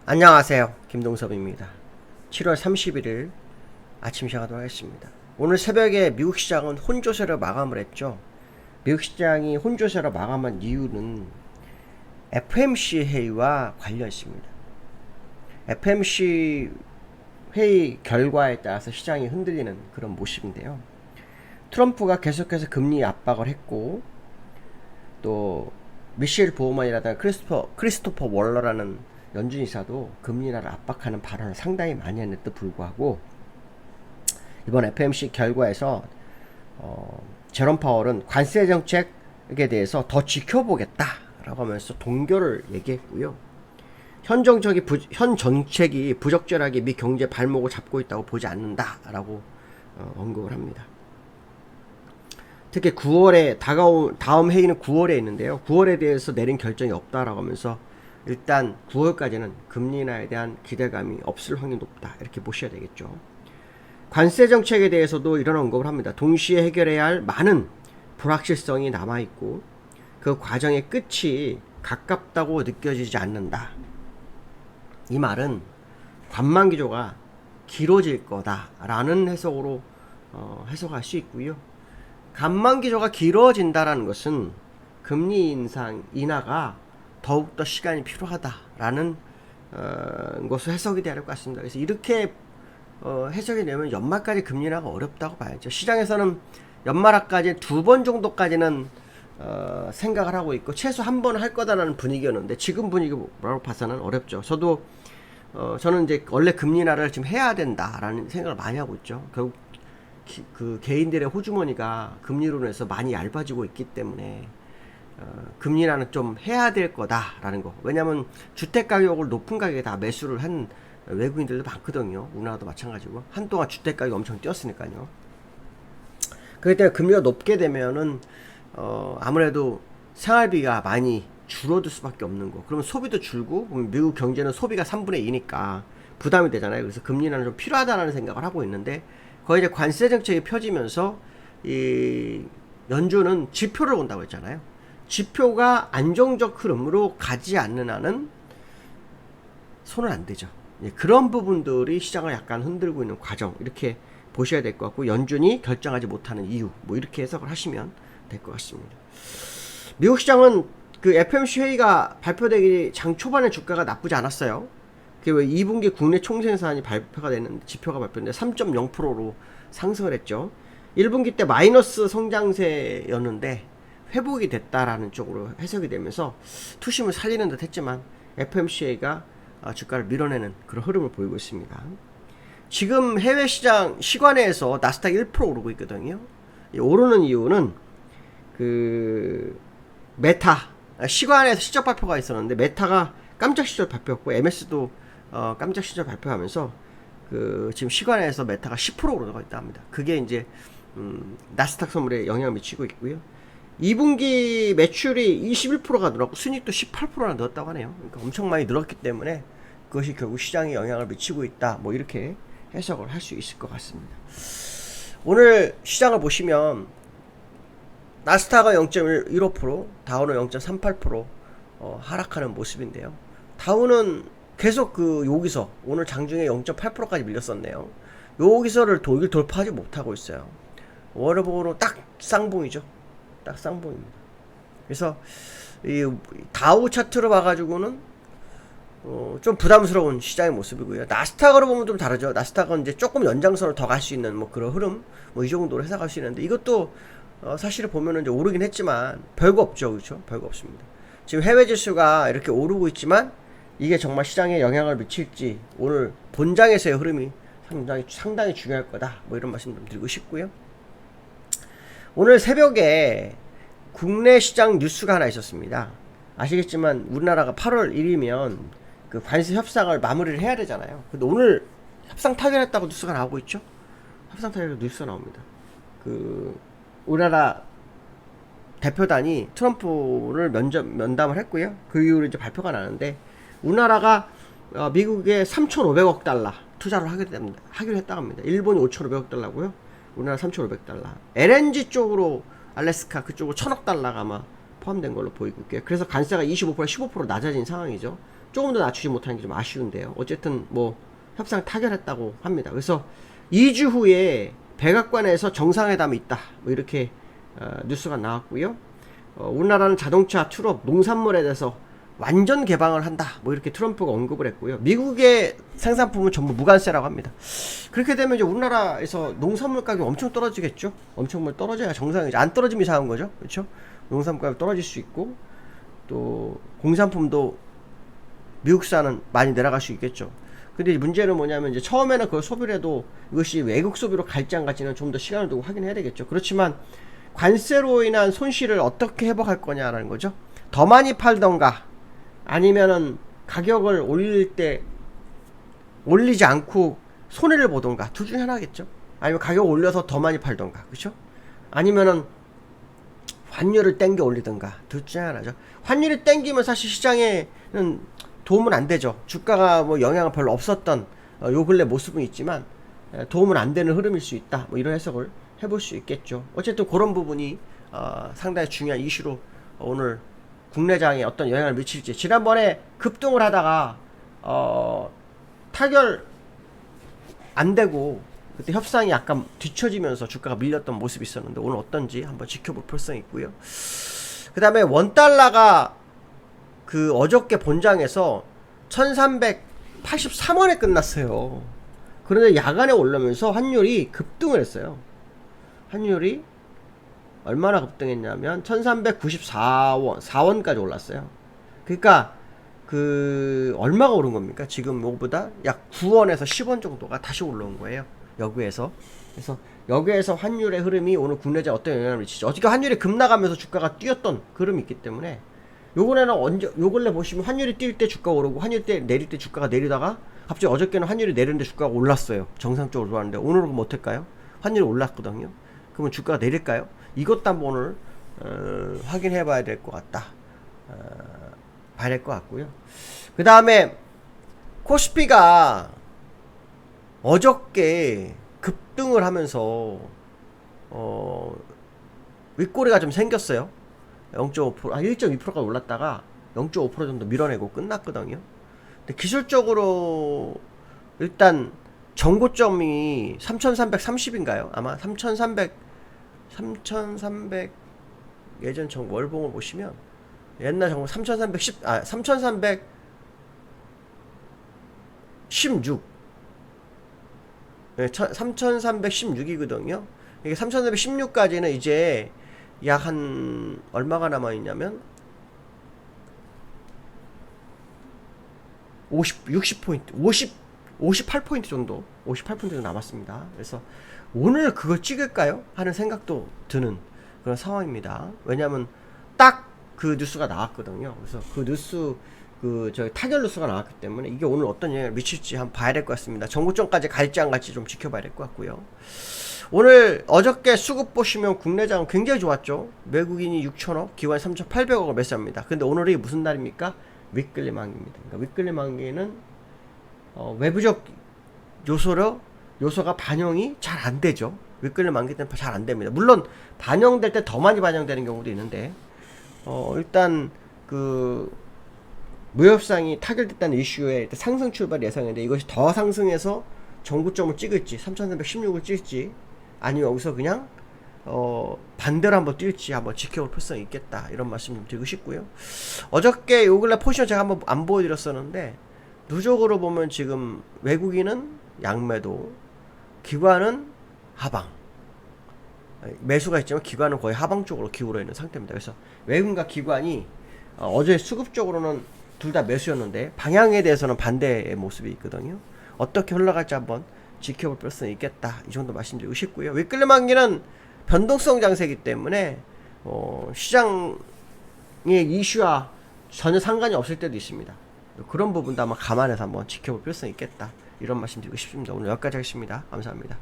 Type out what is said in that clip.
안녕하세요. 김동섭입니다. 7월 31일 아침 시작하도록 하겠습니다. 오늘 새벽에 미국 시장은 혼조세로 마감을 했죠. 미국 시장이 혼조세로 마감한 이유는 FMC 회의와 관련 있습니다. FMC 회의 결과에 따라서 시장이 흔들리는 그런 모습인데요. 트럼프가 계속해서 금리 압박을 했고, 또 미셸 보우만이라든가 크리스토퍼 월러라는 연준 이사도 금리 인하를 압박하는 발언을 상당히 많이 했는데도 불구하고 이번 FMC 결과에서 제롬 파월은 관세 정책에 대해서 더 지켜보겠다라고 하면서 동결을 얘기했고요. 현 정책이 부적절하게 미 경제 발목을 잡고 있다고 보지 않는다라고 언급을 합니다. 특히 9월에 다음 회의는 9월에 있는데요. 9월에 대해서 내린 결정이 없다라고 하면서 일단 9월까지는 금리 인하에 대한 기대감이 없을 확률이 높다, 이렇게 보셔야 되겠죠. 관세 정책에 대해서도 이런 언급을 합니다. 동시에 해결해야 할 많은 불확실성이 남아있고 그 과정의 끝이 가깝다고 느껴지지 않는다. 이 말은 관망 기조가 길어질 거다라는 해석으로 해석할 수 있고요. 관망 기조가 길어진다라는 것은 금리 인하가 더욱더 시간이 필요하다라는 것을 해석이 되야 할 것 같습니다. 그래서 이렇게 해석이 되면 연말까지 금리 인하가 어렵다고 봐야죠. 시장에서는 연말까지 2번 정도까지는 생각을 하고 있고 최소 한 번 할 거다라는 분위기였는데 지금 분위기로 봐서는 어렵죠. 저는 이제 원래 금리 인하를 지금 해야 된다라는 생각을 많이 하고 있죠. 결국 그 개인들의 호주머니가 금리로 인해서 많이 얇아지고 있기 때문에 금리 인하는 좀 해야 될 거다라는 거. 왜냐면 주택 가격을 높은 가격에 다 매수를 한 외국인들도 많거든요. 우리나라도 마찬가지고 한동안 주택 가격이 엄청 뛰었으니까요. 그렇기 때문에 금리가 높게 되면은 아무래도 생활비가 많이 줄어들 수밖에 없는 거. 그러면 소비도 줄고, 미국 경제는 소비가 3분의 2니까 부담이 되잖아요. 그래서 금리 인하는 좀 필요하다라는 생각을 하고 있는데, 거의 이제 관세 정책이 펴지면서 이 연준은 지표를 본다고 했잖아요. 지표가 안정적 흐름으로 가지 않는 한은 손은 안 대죠. 그런 부분들이 시장을 약간 흔들고 있는 과정, 이렇게 보셔야 될 것 같고, 연준이 결정하지 못하는 이유, 뭐 이렇게 해석을 하시면 될 것 같습니다. 미국 시장은 그 FMC 회의가 발표되기 장 초반에 주가가 나쁘지 않았어요. 그게 왜 2분기 국내 총생산이 발표가 됐는데, 지표가 발표됐는데 3.0%로 상승을 했죠. 1분기 때 마이너스 성장세였는데 회복이 됐다라는 쪽으로 해석이 되면서 투심을 살리는 듯 했지만 FMC가 주가를 밀어내는 그런 흐름을 보이고 있습니다. 지금 해외 시장 시간에서 나스닥 1% 오르고 있거든요. 오르는 이유는 그 메타 시간에서 실적 발표가 있었는데 메타가 깜짝 실적 발표했고 MS도 깜짝 실적 발표하면서 그 지금 시간에서 메타가 10% 오르고 있다 합니다. 그게 이제 나스닥 선물에 영향을 미치고 있고요. 2분기 매출이 21%가 늘었고 순이익도 18%나 늘었다고 하네요. 그러니까 엄청 많이 늘었기 때문에 그것이 결국 시장에 영향을 미치고 있다, 뭐 이렇게 해석을 할 수 있을 것 같습니다. 오늘 시장을 보시면 나스닥은 0.15%, 다우는 0.38% 하락하는 모습인데요. 다우는 계속 여기서 오늘 장중에 0.8%까지 밀렸었네요. 여기서를 돌파하지 못하고 있어요. 월요복으로 딱 쌍봉이죠. 딱 쌍봉입니다. 그래서 이 다우 차트로 봐가지고는 좀 부담스러운 시장의 모습이고요. 나스닥으로 보면 좀 다르죠. 나스닥은 이제 조금 연장선을 더 갈 수 있는 뭐 그런 흐름, 뭐 이 정도로 해석할 수 있는데, 이것도 사실 보면은 이제 오르긴 했지만 별거 없죠. 그렇죠? 별거 없습니다. 지금 해외 지수가 이렇게 오르고 있지만 이게 정말 시장에 영향을 미칠지 오늘 본장에서의 흐름이 상당히 중요할 거다, 뭐 이런 말씀 좀 드리고 싶고요. 오늘 새벽에 국내 시장 뉴스가 하나 있었습니다. 아시겠지만 우리나라가 8월 1일이면 그 관세 협상을 마무리를 해야 되잖아요. 근데 오늘 협상 타결했다고 뉴스가 나오고 있죠. 협상 타결 뉴스가 나옵니다. 우리나라 대표단이 트럼프를 면담을 했고요. 그 이후로 이제 발표가 나는데, 우리나라가 미국에 3,500억 달러 투자를 하기로 했다고 합니다. 일본이 5,500억 달러고요. 우리나라 3,500달러. LNG 쪽으로 알래스카 그쪽으로 1,000억 달러가 아마 포함된 걸로 보이고 있고요. 그래서 관세가 25% 15% 낮아진 상황이죠. 조금 더 낮추지 못하는 게 좀 아쉬운데요. 어쨌든 뭐 협상 타결했다고 합니다. 그래서 2주 후에 백악관에서 정상회담이 있다. 뭐 이렇게 뉴스가 나왔고요. 우리나라는 자동차, 트럭, 농산물에 대해서 완전 개방을 한다. 뭐 이렇게 트럼프가 언급을 했고요. 미국의 생산품은 전부 무관세라고 합니다. 그렇게 되면 이제 우리나라에서 농산물 가격이 엄청 떨어지겠죠. 엄청 떨어져야 정상이죠. 안 떨어지면 이상한 거죠. 그렇죠? 농산물 가격 떨어질 수 있고 또 공산품도 미국산은 많이 내려갈 수 있겠죠. 근데 문제는 뭐냐면 이제 처음에는 그걸 소비를 해도 이것이 외국 소비로 갈지 안 갈지는 좀 더 시간을 두고 확인해야 되겠죠. 그렇지만 관세로 인한 손실을 어떻게 회복할 거냐라는 거죠. 더 많이 팔던가 아니면은 가격을 올릴 때 올리지 않고 손해를 보던가 둘 중에 하나겠죠. 아니면 가격 올려서 더 많이 팔던가, 그렇죠? 아니면은 환율을 땡겨 올리던가 둘 중에 하나죠. 환율이 땡기면 사실 시장에는 도움은 안 되죠. 주가가 뭐 영향은 별로 없었던 요 근래 모습은 있지만 도움은 안 되는 흐름일 수 있다. 뭐 이런 해석을 해볼 수 있겠죠. 어쨌든 그런 부분이 상당히 중요한 이슈로 오늘 국내장에 어떤 영향을 미칠지. 지난번에 급등을 하다가 타결 안 되고 그때 협상이 약간 뒤처지면서 주가가 밀렸던 모습이 있었는데 오늘 어떤지 한번 지켜볼 필요성이 있고요. 그 다음에 원달러가 그 어저께 본장에서 1383원에 끝났어요. 그런데 야간에 올라오면서 환율이 급등을 했어요. 환율이 얼마나 급등했냐면 1394원 4원까지 올랐어요. 그러니까 그 얼마가 오른 겁니까? 지금 요거보다 약 9원에서 10원 정도가 다시 올라온 거예요. 여기에서. 그래서 여기에서 환율의 흐름이 오늘 국내장에 어떤 영향을 미치죠. 어떻게 환율이 급나가면서 주가가 뛰었던 흐름이 있기 때문에 요번에는 언제 요 근래 보시면 환율이 뛸 때 주가가 오르고 환율 때 내릴 때 주가가 내리다가 갑자기 어저께는 환율이 내리는데 주가가 올랐어요. 정상적으로 좋았는데 오늘은 그럼 어떨까요? 환율이 올랐거든요. 그러면 주가가 내릴까요? 이것도 한번 오늘 확인해 봐야 될 것 같다. 봐야 될 것 같고요. 그 다음에 코스피가 어저께 급등을 하면서 윗꼬리가 좀 생겼어요. 0.5%, 1.2%까지 올랐다가 0.5% 정도 밀어내고 끝났거든요. 근데 기술적으로 일단 정고점이 3330인가요? 아마 3300 예전 월봉을 보시면 옛날 정보 3316 네, 3316이거든요. 이게 3316까지는 이제 약 한 얼마가 남아있냐면 60포인트 58포인트 정도 58포인트 정도 남았습니다. 그래서 오늘 그걸 찍을까요? 하는 생각도 드는 그런 상황입니다. 왜냐면 딱 그 뉴스가 나왔거든요. 그래서 그 뉴스 저희 타결 뉴스가 나왔기 때문에 이게 오늘 어떤 영향을 미칠지 한번 봐야 될 것 같습니다. 정고점까지 갈지 안 갈지 좀 지켜봐야 될 것 같고요. 오늘 어저께 수급 보시면 국내장은 굉장히 좋았죠. 외국인이 6천억, 기관이 3,800억을 매수합니다. 근데 오늘이 무슨 날입니까? 윗끌리 만기입니다. 그러니까 윗끌리 만기는 외부적 요소가 반영이 잘 안 되죠. 윗끌리 만기 때는 잘 안 됩니다. 물론 반영될 때 더 많이 반영되는 경우도 있는데 일단 그 무협상이 타결됐다는 이슈에 상승 출발 예상인데 이것이 더 상승해서 정고점을 찍을지 3316을 찍을지 아니면 여기서 그냥 반대로 한번 뛸지 한번 지켜볼 필요성이 있겠다 이런 말씀 좀 드리고 싶고요. 어저께 요 근래 포지션 제가 한번 안 보여드렸었는데 누적으로 보면 지금 외국인은 양매도, 기관은 하방, 매수가 있지만 기관은 거의 하방 쪽으로 기울어 있는 상태입니다. 그래서 외국인과 기관이 어제 수급적으로는 둘 다 매수였는데 방향에 대해서는 반대의 모습이 있거든요. 어떻게 흘러갈지 한번 지켜볼 필요성이 있겠다 이 정도 말씀드리고 싶고요. 윗끌림 만기는 변동성 장세이기 때문에 시장의 이슈와 전혀 상관이 없을 때도 있습니다. 그런 부분도 아마 감안해서 한번 지켜볼 필요성이 있겠다 이런 말씀 드리고 싶습니다. 오늘 여기까지 하겠습니다. 감사합니다.